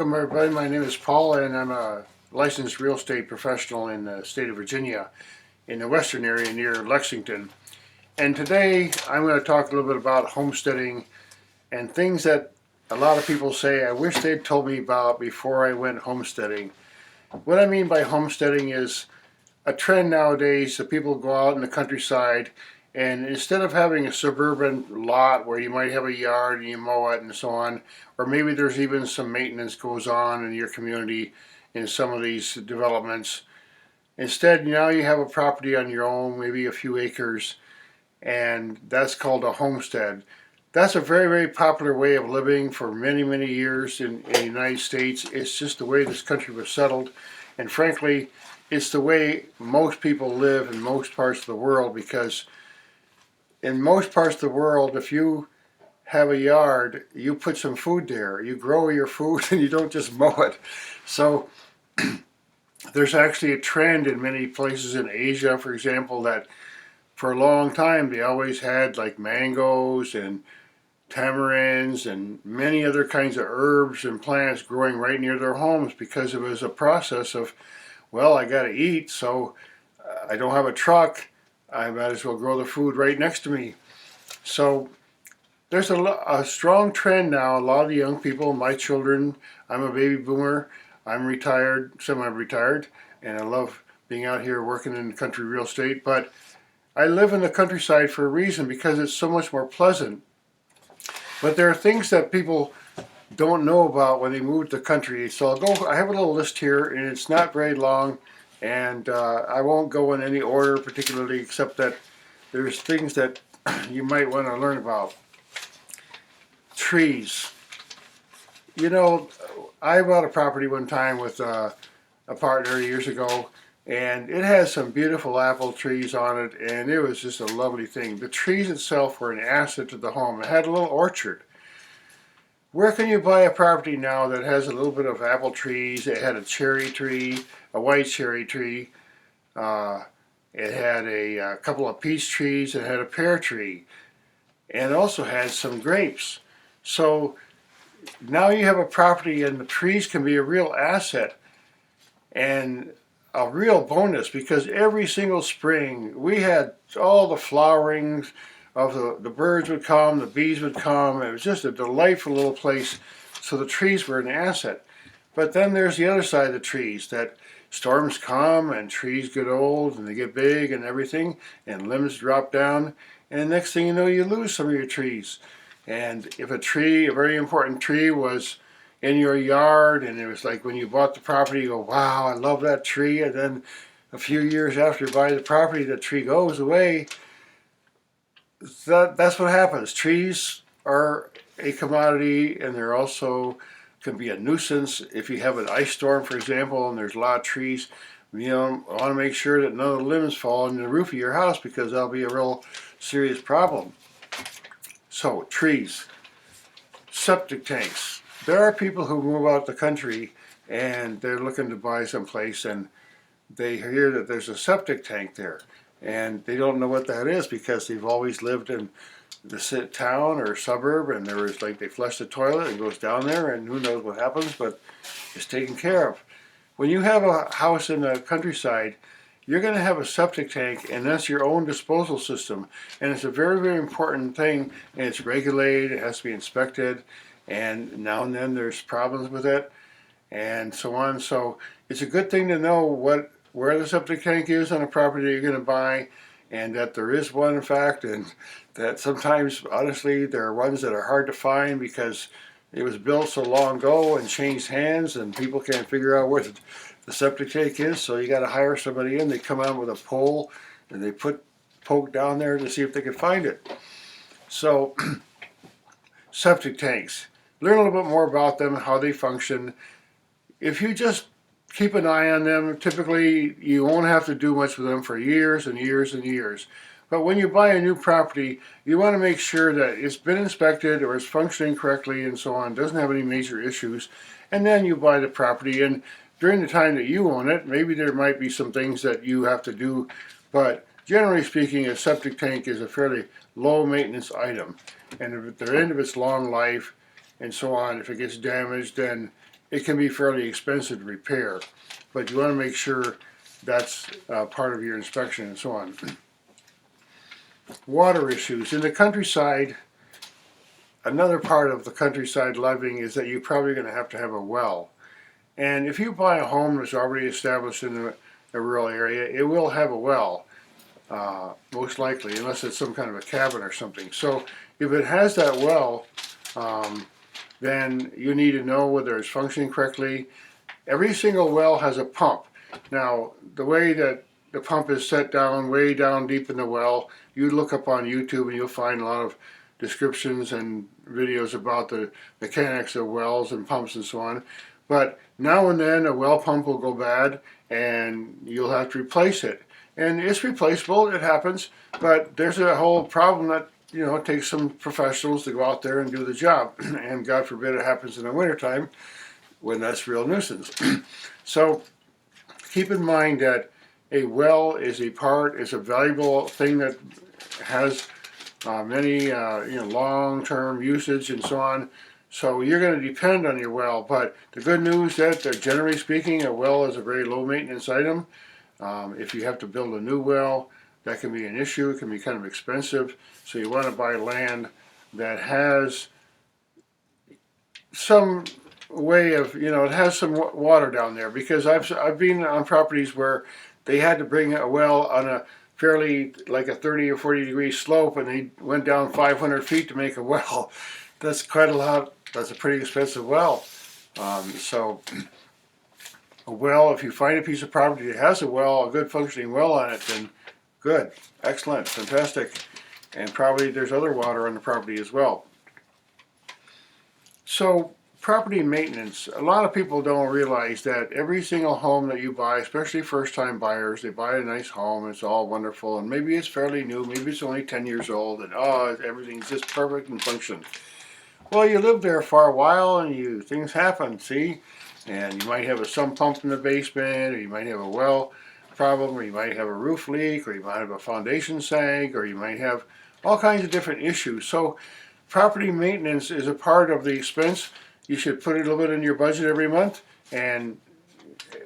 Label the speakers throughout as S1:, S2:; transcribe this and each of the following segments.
S1: Welcome everybody, my name is Paul and I'm a licensed real estate professional in the state of Virginia in the western area near Lexington. And today I'm going to talk a little bit about homesteading and things that a lot of people say I wish they'd told me about before I went homesteading. What I mean by homesteading is a trend nowadays that people go out in the countryside and instead of having a suburban lot where you might have a yard and you mow it and so on, or maybe there's even some maintenance goes on in your community in some of these developments, instead now you have a property on your own, maybe a few acres, and that's called a homestead. That's a very, very popular way of living for many, many years in the United States. It's just the way this country was settled, and frankly, it's the way most people live in most parts of the world, because in most parts of the world, if you have a yard, you put some food there. You grow your food and you don't just mow it. So there's actually a trend in many places in Asia, for example, that for a long time they always had like mangoes and tamarinds and many other kinds of herbs and plants growing right near their homes, because it was a process of, well, I got to eat, so I don't have a truck. I might as well grow the food right next to me. So there's a strong trend now. A lot of the young people, my children, I'm a baby boomer, I'm retired, semi-retired, and I love being out here working in country real estate, but I live in the countryside for a reason, because it's so much more pleasant. But there are things that people don't know about when they move to the country. So I have a little list here, and it's not very long, and I won't go in any order particularly, except that there's things that you might want to learn about. Trees. You know, I bought a property one time with a partner years ago, and it has some beautiful apple trees on it, and it was just a lovely thing. The trees itself were an asset to the home. It had a little orchard. Where can you buy a property now that has a little bit of apple trees? It had a cherry tree, a white cherry tree. It had a couple of peach trees. It had a pear tree, and also had some grapes. So now you have a property, and the trees can be a real asset and a real bonus, because every single spring we had all the flowerings of the birds would come, the bees would come. It was just a delightful little place. So the trees were an asset. But then there's the other side of the trees, that storms come and trees get old and they get big and everything, and limbs drop down, and next thing you know, you lose some of your trees. And if a tree, a very important tree, was in your yard, and it was like when you bought the property, you go, wow, I love that tree, and then a few years after you buy the property, the tree goes away. That's what happens. Trees are a commodity, and they're also can be a nuisance. If you have an ice storm, for example, and there's a lot of trees, you want to make sure that none of the limbs fall on the roof of your house, because that'll be a real serious problem. So, trees. Septic tanks. There are people who move out the country and they're looking to buy some place, and they hear that there's a septic tank there, and they don't know what that is, because they've always lived in the town or suburb, and there was like they flush the toilet and goes down there, and who knows what happens, but it's taken care of. When you have a house in the countryside, you're going to have a septic tank, and that's your own disposal system, and it's a very, very important thing, and it's regulated, it has to be inspected, and now and then there's problems with it, and so on. So it's a good thing to know where the septic tank is on a property that you're going to buy, and that there is one, in fact, and that sometimes, honestly, there are ones that are hard to find because it was built so long ago and changed hands, and people can't figure out where the septic tank is, so you got to hire somebody in. They come out with a pole, and they poke down there to see if they can find it. So septic tanks. Learn a little bit more about them, how they function. If you just keep an eye on them, typically you won't have to do much with them for years and years and years. But when you buy a new property, you want to make sure that it's been inspected or it's functioning correctly and so on, doesn't have any major issues, and then you buy the property. And during the time that you own it, maybe there might be some things that you have to do, but generally speaking, a septic tank is a fairly low maintenance item. And if at the end of its long life and so on, if it gets damaged, then it can be fairly expensive to repair, but you want to make sure that's part of your inspection and so on. Water issues. In the countryside, another part of the countryside living is that you're probably going to have a well. And if you buy a home that's already established in a rural area, it will have a well, most likely, unless it's some kind of a cabin or something. So if it has that well, then you need to know whether it's functioning correctly. Every single well has a pump. Now, the way that the pump is set down, way down deep in the well, you look up on YouTube and you'll find a lot of descriptions and videos about the mechanics of wells and pumps and so on. But now and then a well pump will go bad and you'll have to replace it. And it's replaceable, it happens, but there's a whole problem that, you know, it takes some professionals to go out there and do the job. And God forbid it happens in the wintertime when that's real nuisance. So keep in mind that a well is a valuable thing that has many long-term usage and so on. So you're going to depend on your well, but the good news is that generally speaking, a well is a very low maintenance item. If you have to build a new well, that can be an issue. It can be kind of expensive. So you want to buy land that has some way of, it has some water down there, because I've been on properties where they had to bring a well on a fairly, like a 30 or 40 degree slope, and they went down 500 feet to make a well. That's quite a lot. That's a pretty expensive well. So a well, if you find a piece of property that has a well, a good functioning well on it, then good, excellent, fantastic. And probably there's other water on the property as well. So property maintenance, a lot of people don't realize that every single home that you buy, especially first-time buyers, they buy a nice home, it's all wonderful, and maybe it's fairly new, maybe it's only 10 years old, and everything's just perfect and functions. Well, you live there for a while and things happen, see? And you might have a sump pump in the basement, or you might have a well problem, or you might have a roof leak, or you might have a foundation sag, or you might have all kinds of different issues. So property maintenance is a part of the expense. You should put a little bit in your budget every month and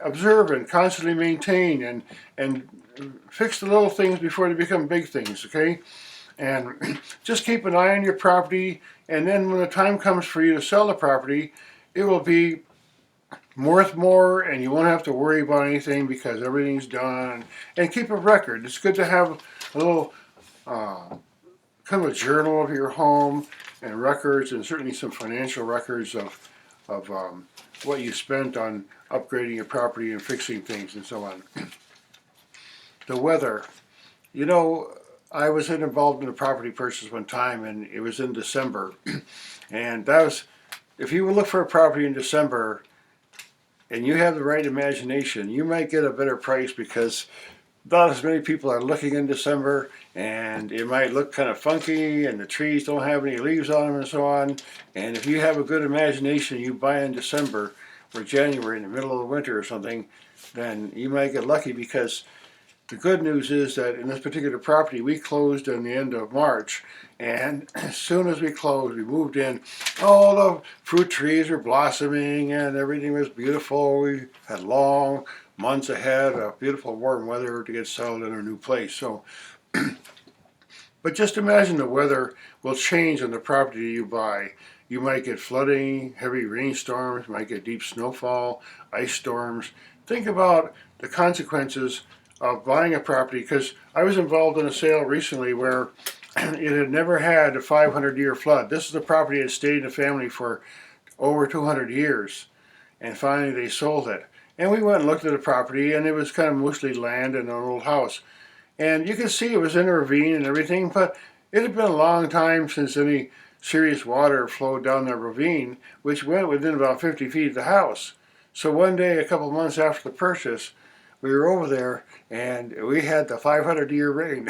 S1: observe and constantly maintain and fix the little things before they become big things, okay? And just keep an eye on your property, and then when the time comes for you to sell the property, it will be worth more, and you won't have to worry about anything because everything's done. And keep a record. It's good to have a little kind of a journal of your home and records, and certainly some financial records of what you spent on upgrading your property and fixing things and so on. The weather. I was involved in a property purchase one time, and it was in December. And that was, if you would look for a property in December and you have the right imagination, you might get a better price, because not as many people are looking in December, and it might look kind of funky, and the trees don't have any leaves on them and so on. And if you have a good imagination, you buy in December or January in the middle of the winter or something, then you might get lucky, because the good news is that in this particular property, we closed in the end of March, and as soon as we closed, we moved in, all the fruit trees were blossoming and everything was beautiful. We had long months ahead of beautiful warm weather to get settled in our new place. So, but just imagine the weather will change on the property you buy. You might get flooding, heavy rainstorms, you might get deep snowfall, ice storms. Think about the consequences of buying a property, because I was involved in a sale recently where it had never had a 500-year flood. This is a property that stayed in the family for over 200 years, and finally they sold it. And we went and looked at the property, and it was kind of mostly land and an old house. And you can see it was in a ravine and everything, but it had been a long time since any serious water flowed down the ravine, which went within about 50 feet of the house. So one day, a couple months after the purchase, we were over there, and we had the 500-year rain,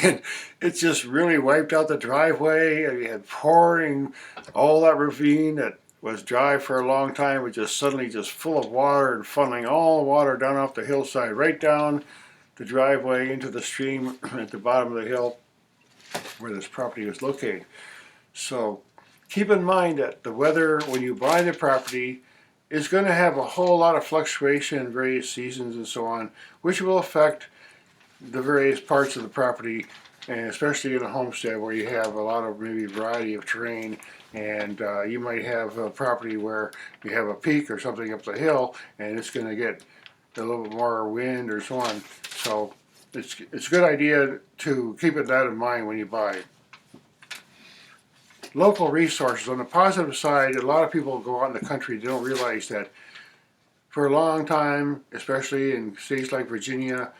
S1: and it just really wiped out the driveway, and we had pouring, all that ravine that was dry for a long time was just suddenly just full of water and funneling all the water down off the hillside, right down the driveway into the stream at the bottom of the hill where this property was located. So keep in mind that the weather, when you buy the property, is going to have a whole lot of fluctuation in various seasons and so on, which will affect the various parts of the property, and especially in a homestead where you have a lot of maybe variety of terrain, and you might have a property where you have a peak or something up the hill, and it's going to get a little bit more wind or so on. So it's a good idea to keep that in mind when you buy. Local resources. On the positive side, a lot of people go out in the country, they don't realize that for a long time, especially in states like Virginia,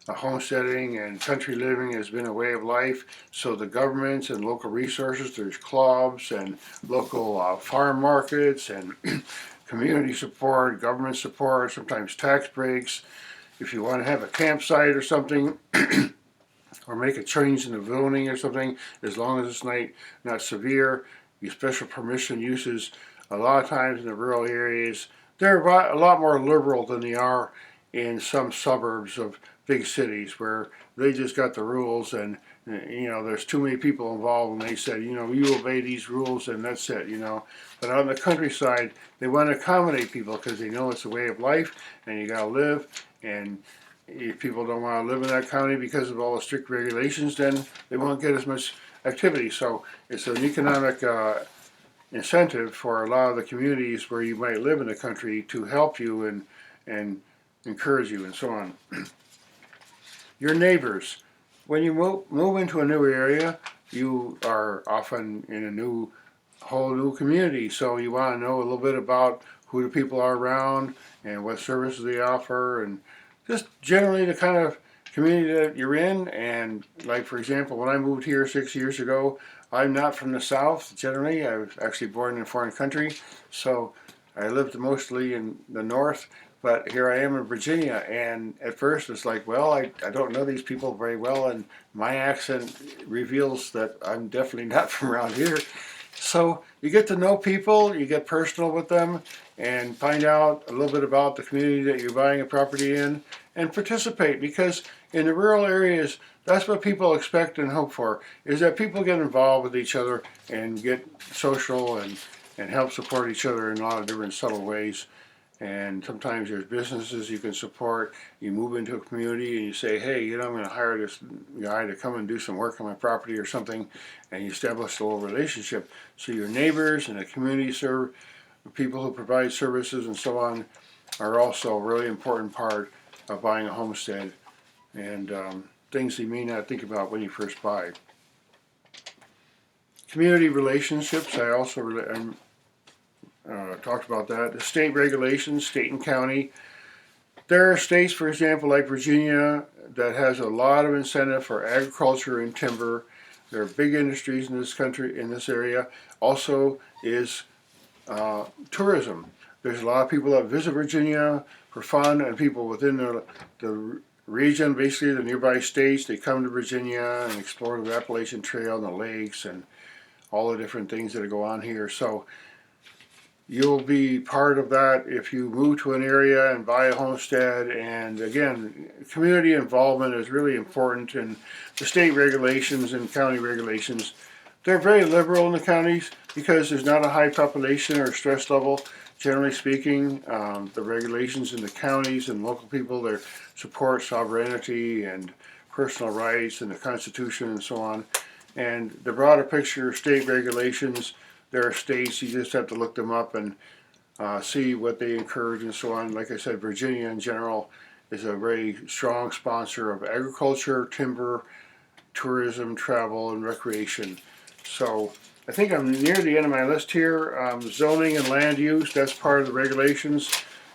S1: homesteading and country living has been a way of life. So the governments and local resources, there's clubs and local farm markets and community support, government support, sometimes tax breaks. If you want to have a campsite or something, or make a change in the zoning or something, as long as it's not severe, you special permission uses. A lot of times in the rural areas, they're a lot more liberal than they are in some suburbs of big cities where they just got the rules, and there's too many people involved, and they said, you obey these rules and that's it. But on the countryside, they want to accommodate people because they know it's a way of life and you got to live. And if people don't want to live in that county because of all the strict regulations, then they won't get as much activity. So it's an economic incentive for a lot of the communities where you might live in the country to help you and encourage you and so on. Your neighbors. When you move into a new area, you are often in a whole new community. So you want to know a little bit about who the people are around and what services they offer, and just generally the kind of community that you're in. And like, for example, when I moved here 6 years ago, I'm not from the South generally. I was actually born in a foreign country, so I lived mostly in the North. But here I am in Virginia, and at first it's like, well, I don't know these people very well, and my accent reveals that I'm definitely not from around here. So you get to know people, you get personal with them, and find out a little bit about the community that you're buying a property in, and participate, because in the rural areas, that's what people expect and hope for, is that people get involved with each other and get social and help support each other in a lot of different subtle ways. And sometimes there's businesses you can support. You move into a community and you say, hey, I'm going to hire this guy to come and do some work on my property or something, and you establish a little relationship. So your neighbors and the community people who provide services and so on are also a really important part of buying a homestead, and things you may not think about when you first buy. Community relationships, I also talked about that. The state regulations, state and county. There are states, for example, like Virginia, that has a lot of incentive for agriculture and timber. There are big industries in this country, in this area. Also is tourism. There's a lot of people that visit Virginia for fun, and people within the region, basically the nearby states, they come to Virginia and explore the Appalachian Trail and the lakes and all the different things that go on here. So you'll be part of that if you move to an area and buy a homestead. And again, community involvement is really important. And the state regulations and county regulations, they're very liberal in the counties because there's not a high population or stress level. Generally speaking, the regulations in the counties and local people, they support sovereignty and personal rights and the Constitution and so on. And the broader picture of state regulations, there are states, you just have to look them up and see what they encourage and so on. Like I said, Virginia in general is a very strong sponsor of agriculture, timber, tourism, travel, and recreation. So I think I'm near the end of my list here. Zoning and land use, that's part of the regulations.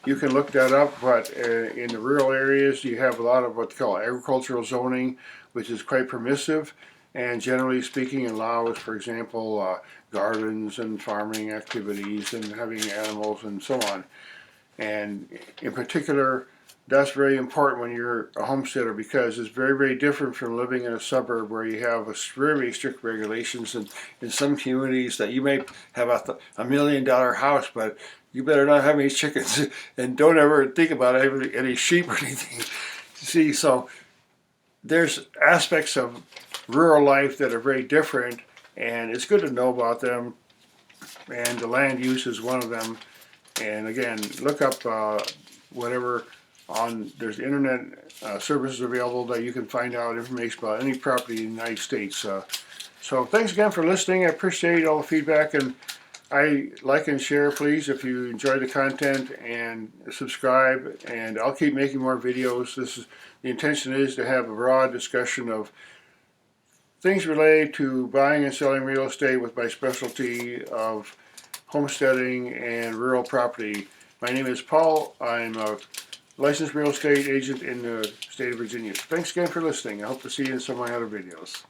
S1: You can look that up, but in the rural areas you have a lot of what they call agricultural zoning, which is quite permissive, and generally speaking allows, for example, gardens and farming activities and having animals and so on. And in particular, that's very important when you're a homesteader, because it's very, very different from living in a suburb where you have very strict regulations. And in some communities that you may have a $1 million house, but you better not have any chickens and don't ever think about having any sheep or anything. See, so there's aspects of rural life that are very different, and it's good to know about them, and the land use is one of them. And again, look up whatever on, there's internet services available that you can find out information about any property in the United States. So thanks again for listening. I appreciate all the feedback, and I like and share, please, if you enjoy the content, and subscribe, and I'll keep making more videos. The intention is to have a broad discussion of things related to buying and selling real estate with my specialty of homesteading and rural property. My name is Paul. I'm a licensed real estate agent in the state of Virginia. Thanks again for listening. I hope to see you in some of my other videos.